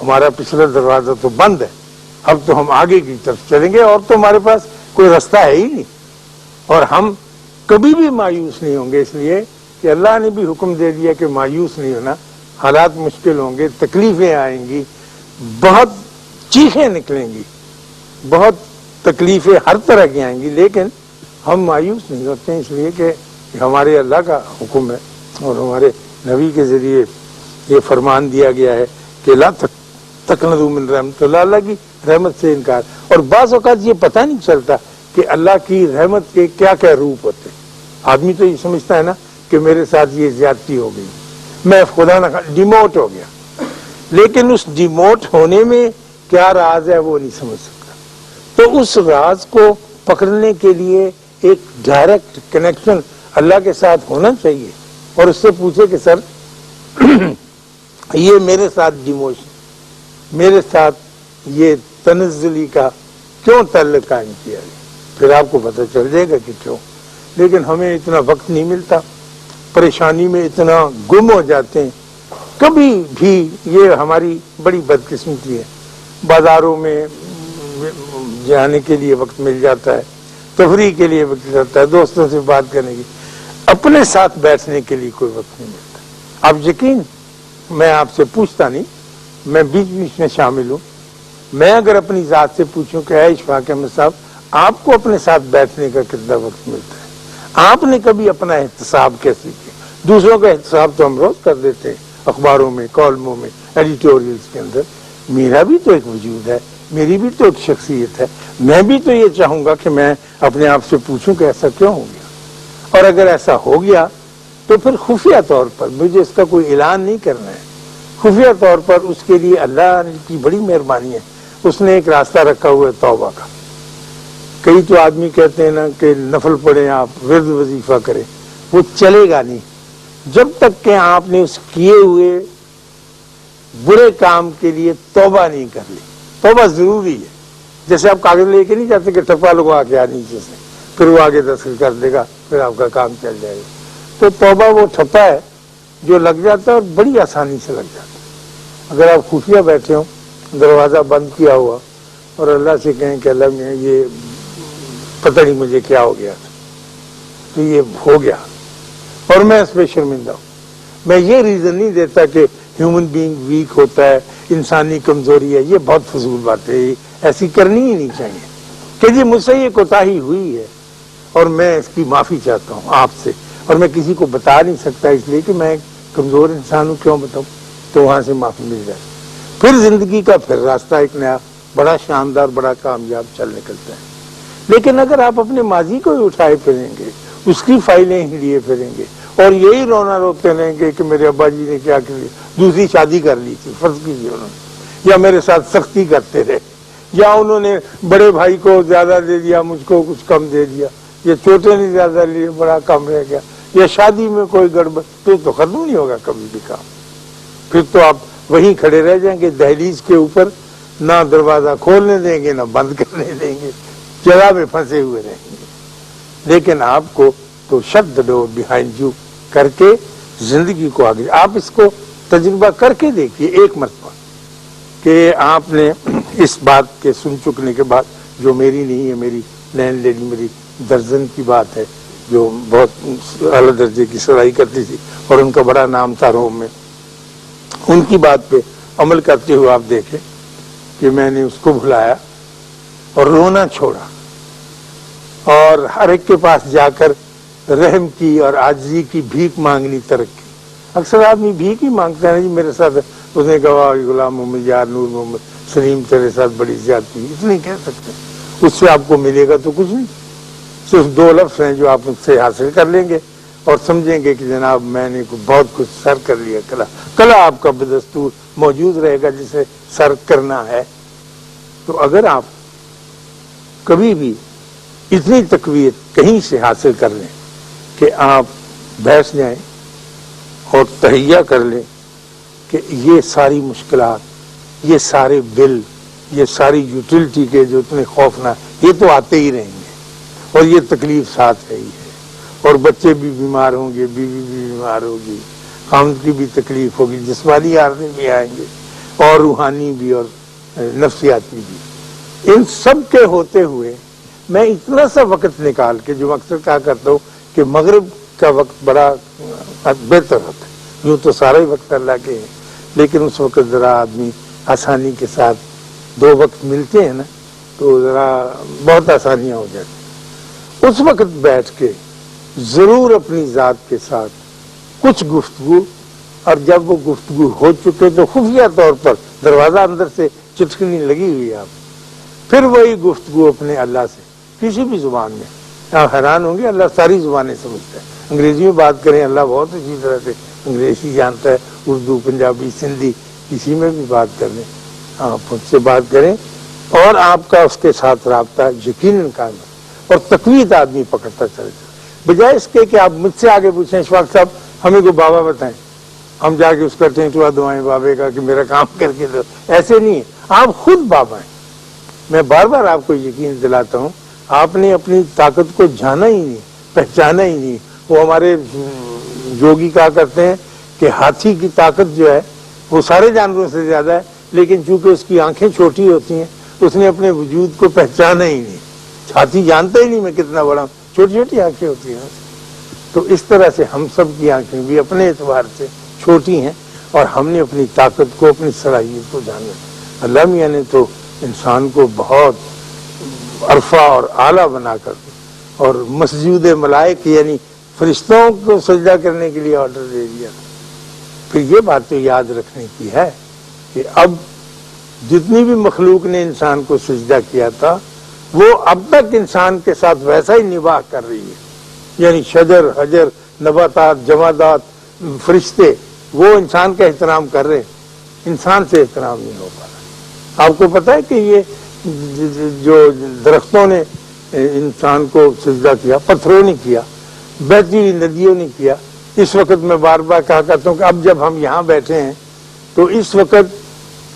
ہمارا پچھلا دروازہ تو بند ہے، اب تو ہم آگے کی طرف چلیں گے، اور تو ہمارے پاس کوئی راستہ ہے ہی نہیں، اور ہم کبھی بھی مایوس نہیں ہوں گے، اس لیے کہ اللہ نے بھی حکم دے دیا کہ مایوس نہیں ہونا۔ حالات مشکل ہوں گے، تکلیفیں آئیں گی، بہت چیخیں نکلیں گی، بہت تکلیفیں ہر طرح کی آئیں گی، لیکن ہم مایوس نہیں ہوتے ہیں، اس لیے کہ ہمارے اللہ کا حکم ہے اور ہمارے نبی کے ذریعے یہ فرمان دیا گیا ہے کہ لا تقنطوا من رحمت اللہ، اللہ کی رحمت سے انکار۔ اور بعض اوقات یہ پتہ نہیں چلتا کہ اللہ کی رحمت کے کیا کیا روپ ہوتے ہیں۔ آدمی تو یہ سمجھتا ہے نا کہ میرے ساتھ یہ زیادتی ہو گئی، میں خدا نہ ڈیموٹ ہو گیا، لیکن اس ڈیموٹ ہونے میں کیا راز ہے وہ نہیں سمجھ سکتا۔ تو اس راز کو پکڑنے کے لیے ایک ڈائریکٹ کنیکشن اللہ کے ساتھ ہونا چاہیے، اور اس سے پوچھے کہ سر یہ میرے ساتھ ڈیموشن، میرے ساتھ یہ تنزلی کا کیوں تعلق قائم کیا گیا؟ پھر آپ کو پتہ چل جائے گا کہ کیوں۔ لیکن ہمیں اتنا وقت نہیں ملتا، پریشانی میں اتنا گم ہو جاتے ہیں، کبھی بھی یہ ہماری بڑی بدقسمتی ہے۔ بازاروں میں جانے کے لیے وقت مل جاتا ہے، تفریح کے لیے وقت ملتا ہے، دوستوں سے بات کرنے کی، اپنے ساتھ بیٹھنے کے لیے کوئی وقت نہیں ملتا۔ آپ یقین، میں آپ سے پوچھتا نہیں، میں بیچ بیچ میں شامل ہوں، میں اگر اپنی ذات سے پوچھوں کہ اے اشفاق احمد صاحب، آپ کو اپنے ساتھ بیٹھنے کا کتنا وقت ملتا ہے؟ آپ نے کبھی اپنا احتساب کیسے کیا؟ دوسروں کا احتساب تو ہم روز کر دیتے ہیں، اخباروں میں، کالموں میں، ایڈیٹوریلز کے اندر۔ میرا بھی تو ایک وجود ہے، میری بھی تو ایک شخصیت ہے، میں بھی تو یہ چاہوں گا کہ میں اپنے آپ سے پوچھوں کہ ایسا کیوں ہو گیا، اور اگر ایسا ہو گیا تو پھر خفیہ طور پر مجھے اس کا کوئی اعلان نہیں کرنا ہے، خفیہ طور پر اس کے لیے اللہ کی بڑی مہربانی ہے، اس نے ایک راستہ رکھا ہوا ہے توبہ کا۔ کئی تو آدمی کہتے ہیں نا کہ نفل پڑھیں، آپ ورد وظیفہ کریں، وہ چلے گا نہیں جب تک کہ آپ نے اس کیے ہوئے برے کام کے لیے توبہ نہیں کر لی۔ توبہ ضروری ہے، جیسے آپ کاغذ لے کے نہیں جاتے کہ ٹپا لگوا کے آ نیچے سے، پھر وہ آگے دستخط کر دے گا، پھر آپ کا کام چل جائے گا۔ تو توبہ وہ ٹھپا ہے جو لگ جاتا ہے اور بڑی آسانی سے لگ جاتا ہے۔ اگر آپ خفیہ بیٹھے ہوں، دروازہ بند کیا ہوا، اور اللہ سے کہیں کہ اللہ میں یہ پتہ نہیں مجھے کیا ہو گیا تھا، تو یہ ہو گیا اور میں اس پہ شرمندہ ہوں۔ میں یہ ریزن نہیں دیتا کہ ہیومن بینگ ویک ہوتا ہے، انسانی کمزوری ہے، یہ بہت فضول بات ہے، ایسی کرنی ہی نہیں چاہیے کہ جی مجھ سے یہ کوتاہی ہوئی ہے اور میں اس کی معافی چاہتا ہوں آپ سے، اور میں کسی کو بتا نہیں سکتا اس لیے کہ میں ایک کمزور انسان ہوں، کیوں بتاؤں؟ تو وہاں سے معافی مل جائے، پھر زندگی کا پھر راستہ ایک نیا بڑا شاندار، بڑا کامیاب چل نکلتا ہے۔ لیکن اگر آپ اپنے ماضی کو ہی اٹھائے پھریں گے، اس کی فائلیں ہی لیے پھریں گے، اور یہی رونا روتے رہیں گے کہ میرے ابا جی نے کیا کیا، دوسری شادی کر لی تھی فرض کیجیے انہوں نے، یا میرے ساتھ سختی کرتے رہے، یا انہوں نے بڑے بھائی کو زیادہ دے دیا، مجھ کو کچھ کم دے دیا، یا چھوٹے نے زیادہ لیے بڑا کم رہ گیا، یا شادی میں کوئی گڑبڑ، تو ختم نہیں ہوگا کبھی بھی کام۔ پھر تو آپ وہیں کھڑے رہ جائیں گے دہلیز کے اوپر، نہ دروازہ کھولنے دیں گے نہ بند کرنے دیں گے، جگہ میں پھنسے ہوئے رہیں گے۔ لیکن آپ کو تو shut the door behind you کر کے زندگی کو آگے، آپ اس کو تجربہ کر کے دیکھیے ایک مرتبہ کہ آپ نے اس بات کے سن چکنے کے بعد، جو میری نہیں ہے، میری لینڈ لیڈی، میری درجن کی بات ہے جو بہت اعلیٰ درجے کی سلائی کرتی تھی اور ان کا بڑا نام تھا روم میں، ان کی بات پہ عمل کرتے ہوئے آپ دیکھیں کہ میں نے اس کو بھلایا اور رونا چھوڑا، اور ہر ایک کے پاس جا کر رحم کی اور عاجزی کی بھیک مانگنی ترک کی۔ اکثر آدمی بھیک ہی مانگتا ہے، جی میرے ساتھ، اس نے کہا غلام محمد یار نور محمد سلیم تیرے ساتھ بڑی زیادتی ہوئی، اتنے کہہ سکتے ہیں، اس سے آپ کو ملے گا تو کچھ نہیں، صرف دو لفظ ہیں جو آپ مجھ سے حاصل کر لیں گے اور سمجھیں گے کہ جناب میں نے بہت کچھ سر کر لیا، کلا آپ کا بدستور موجود رہے گا جسے سر کرنا ہے۔ تو اگر آپ کبھی بھی اتنی تقویت کہیں سے حاصل کر لیں کہ آپ بیٹھ جائیں اور تہیہ کر لیں کہ یہ ساری مشکلات، یہ سارے بل، یہ ساری یوٹیلٹی کے جو اتنے خوفناک، یہ تو آتے ہی رہیں گے، اور یہ تکلیف ساتھ ہے ہی ہے، اور بچے بھی بیمار ہوں گے، بیوی بھی بیمار ہوگی، خاوند کی بھی تکلیف ہوگی، جسمانی عارضے بھی آئیں گے، اور روحانی بھی اور نفسیاتی بھی، ان سب کے ہوتے ہوئے میں اتنا سا وقت نکال کے، جو اکثر کہا کرتا ہوں کہ مغرب کا وقت بڑا بہتر ہوتا ہے، یوں تو سارا ہی وقت اللہ کے ہے، لیکن اس وقت ذرا آدمی آسانی کے ساتھ دو وقت ملتے ہیں نا تو ذرا بہت آسانیاں ہو جاتی، اس وقت بیٹھ کے ضرور اپنی ذات کے ساتھ کچھ گفتگو، اور جب وہ گفتگو ہو چکے تو خفیہ طور پر دروازہ اندر سے چٹکنی لگی ہوئی آپ، پھر وہی گفتگو اپنے اللہ سے کسی بھی زبان میں۔ آپ حیران ہوں گے، اللہ ساری زبانیں سمجھتا ہے، انگریزی میں بات کریں اللہ بہت اچھی طرح سے انگریزی جانتا ہے، اردو، پنجابی، سندھی، کسی میں بھی بات کر لیں، آپ اس سے بات کریں اور آپ کا اس کے ساتھ رابطہ یقیناً قائم ہے، اور تقویت آدمی پکڑتا چلے جائے، بجائے اس کے کہ آپ مجھ سے آگے پوچھیں اشفاق صاحب ہمیں کوئی بابا بتائیں، ہم جا کے اس کرتے ہیں تو دعائیں بابے کا کہ میرا کام کر کے دو، ایسے نہیں ہے، آپ خود بابا ہیں۔ میں بار بار آپ کو یقین دلاتا ہوں، آپ نے اپنی طاقت کو جانا ہی نہیں، پہچانا ہی نہیں۔ وہ ہمارے یوگی کہا کرتے ہیں کہ ہاتھی کی طاقت جو ہے وہ سارے جانوروں سے زیادہ ہے، لیکن چونکہ اس کی آنکھیں چھوٹی ہوتی ہیں اس نے اپنے وجود کو پہچانا ہی نہیں، ہاتھی جانتا ہی نہیں میں کتنا بڑا ہوں، چھوٹی چھوٹی آنکھیں ہوتی ہیں۔ تو اس طرح سے ہم سب کی آنکھیں بھی اپنے اعتبار سے چھوٹی ہیں، اور ہم نے اپنی طاقت کو، اپنی صلاحیت کو جانا۔ اللہ میاں نے تو انسان کو بہت عرفہ اور اعلیٰ بنا کر اور مسجود ملائک یعنی فرشتوں کو سجدہ کرنے کے لیے آرڈر دے دیا۔ پھر یہ بات تو یاد رکھنے کی ہے کہ اب جتنی بھی مخلوق نے انسان کو سجدہ کیا تھا وہ اب تک انسان کے ساتھ ویسا ہی نباہ کر رہی ہے، یعنی شجر، حجر، نباتات، جمادات، فرشتے وہ انسان کا احترام کر رہے ہیں، انسان سے احترام نہیں ہو پا رہا۔ آپ کو پتہ ہے کہ یہ جو درختوں نے انسان کو سجدہ کیا، پتھروں نے کیا، بہتی ہوئی ندیوں نے کیا۔ اس وقت میں بار بار کہا کرتا ہوں کہ اب جب ہم یہاں بیٹھے ہیں تو اس وقت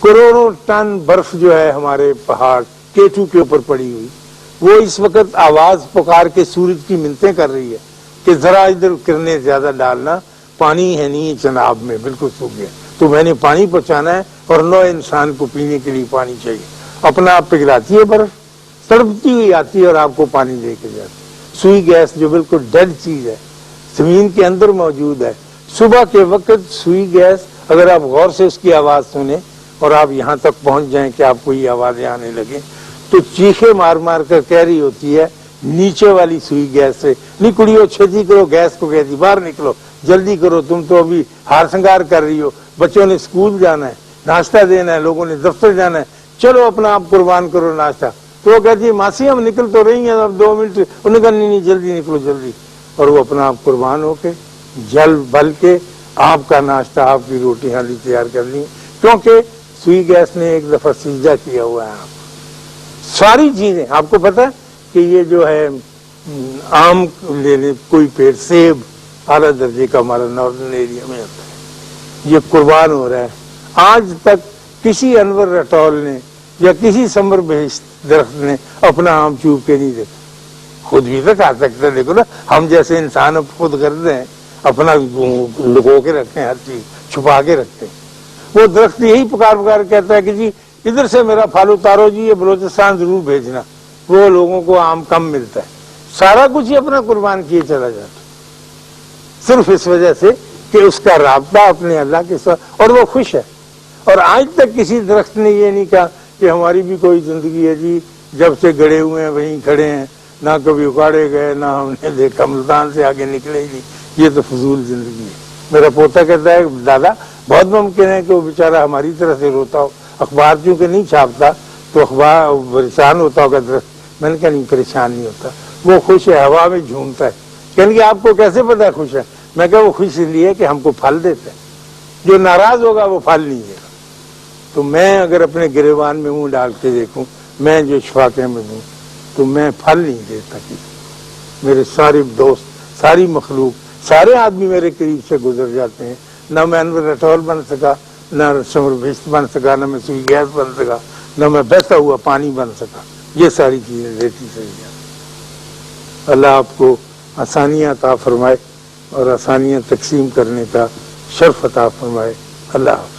کروڑوں ٹن برف جو ہے ہمارے پہاڑ K2 کے اوپر پڑی ہوئی، وہ اس وقت آواز پکار کے سورج کی منتیں کر رہی ہے کہ ذرا ادھر کرنے زیادہ ڈالنا، پانی ہے نہیں جناب میں، بالکل سوکھ گیا، تو میں نے پانی پہنچانا ہے، اور نو انسان کو پینے کے لیے پانی چاہیے۔ اپنا آپ پگھلاتی ہے برف، تڑپتی ہوئی آتی ہے اور آپ کو پانی دے کے جاتی۔ سوئی گیس جو بالکل ڈیڈ چیز ہے، زمین کے اندر موجود ہے، صبح کے وقت سوئی گیس اگر آپ غور سے اس کی آواز سنیں اور آپ یہاں تک پہنچ جائیں کہ آپ کو یہ آوازیں آنے لگیں تو چیخے مار مار کر کہہ رہی ہوتی ہے نیچے والی سوئی گیس سے، نہیں کڑیو چھتی کرو، گیس کو کہتی باہر نکلو، جلدی کرو، تم تو ابھی ہار سنگار کر رہی ہو، بچوں نے اسکول جانا ہے، ناشتہ دینا ہے، لوگوں نے دفتر جانا ہے، چلو اپنا آپ قربان کرو ناشتہ۔ تو وہ کہتی ہے ماسی ہم نکل تو رہی ہیں، اب 2 منٹ، انہوں نے کہا نہیں جلدی نکلو جلدی، اور وہ اپنا آپ قربان ہو کے جل بل کے آپ کا ناشتہ، آپ کی روٹی حالی تیار کر لی، کیونکہ سوئی گیس نے ایک دفعہ سجدہ کیا ہوا ہے۔ آپ ساری چیزیں آپ کو پتہ ہے کہ یہ جو ہے آم لے لیں، کوئی پیڑ، سیب اعلیٰ درجے کا ہمارا ناردرن ایریا میں ہوتا ہے، یہ قربان ہو رہا ہے۔ آج تک کسی انور رٹول نے یا کسی سمر بہشت درخت نے اپنا آم چوب کے نہیں دیکھا، خود بھی تو کھا سکتے، دیکھو نا ہم جیسے انسان اب خود کرتے ہیں، اپنا لگو کے رکھتے ہیں، ہر چیز چھپا کے رکھتے ہیں۔ وہ درخت یہی پکار پکار کہتا ہے کہ جی ادھر سے میرا پھل اتارو جی، یہ بلوچستان ضرور بھیجنا، وہ لوگوں کو آم کم ملتا ہے، سارا کچھ ہی اپنا قربان کیے چلا جاتا، صرف اس وجہ سے کہ اس کا رابطہ اپنے اللہ کے ساتھ، اور وہ خوش ہے۔ اور آج تک کسی درخت نے یہ نہیں کہا کہ ہماری بھی کوئی زندگی ہے جی، جب سے گڑے ہوئے ہیں وہیں کھڑے ہیں، نہ کبھی اکاڑے گئے، نہ ہم نے دیکھا ملتان سے آگے نکلے ہی نہیں، یہ تو فضول زندگی ہے۔ میرا پوتا کہتا ہے دادا بہت ممکن ہے کہ وہ بیچارہ ہماری طرح سے روتا ہو، اخبار چونکہ نہیں چھاپتا تو اخبار پریشان ہوتا ہوگا درخت۔ میں نے کہا نہیں پریشان نہیں ہوتا، وہ خوش ہے، ہوا میں جھومتا ہے۔ کہنے کہ آپ کو کیسے پتا خوش ہے؟ میں کہا وہ خوش اس لیے کہ ہم کو پھل دیتا ہے، جو ناراض ہوگا وہ پھل نہیں دے گا۔ تو میں اگر اپنے گریبان میں منہ ڈال کے دیکھوں، میں جو شفاق احمد ہوں، تو میں پھل نہیں دیتا کسی۔ میرے سارے دوست، ساری مخلوق، سارے آدمی میرے قریب سے گزر جاتے ہیں، نہ میں انور رٹول بن سکا، نہ سمر بہشت بن سکا، نہ میں سوئی گیس بن سکا، نہ میں بہتا ہوا پانی بن سکا، یہ ساری چیزیں دیتی چلی جاتی۔ اللہ آپ کو آسانیاں عطا فرمائے اور آسانیاں تقسیم کرنے کا شرف عطا فرمائے۔ اللہ حافظ۔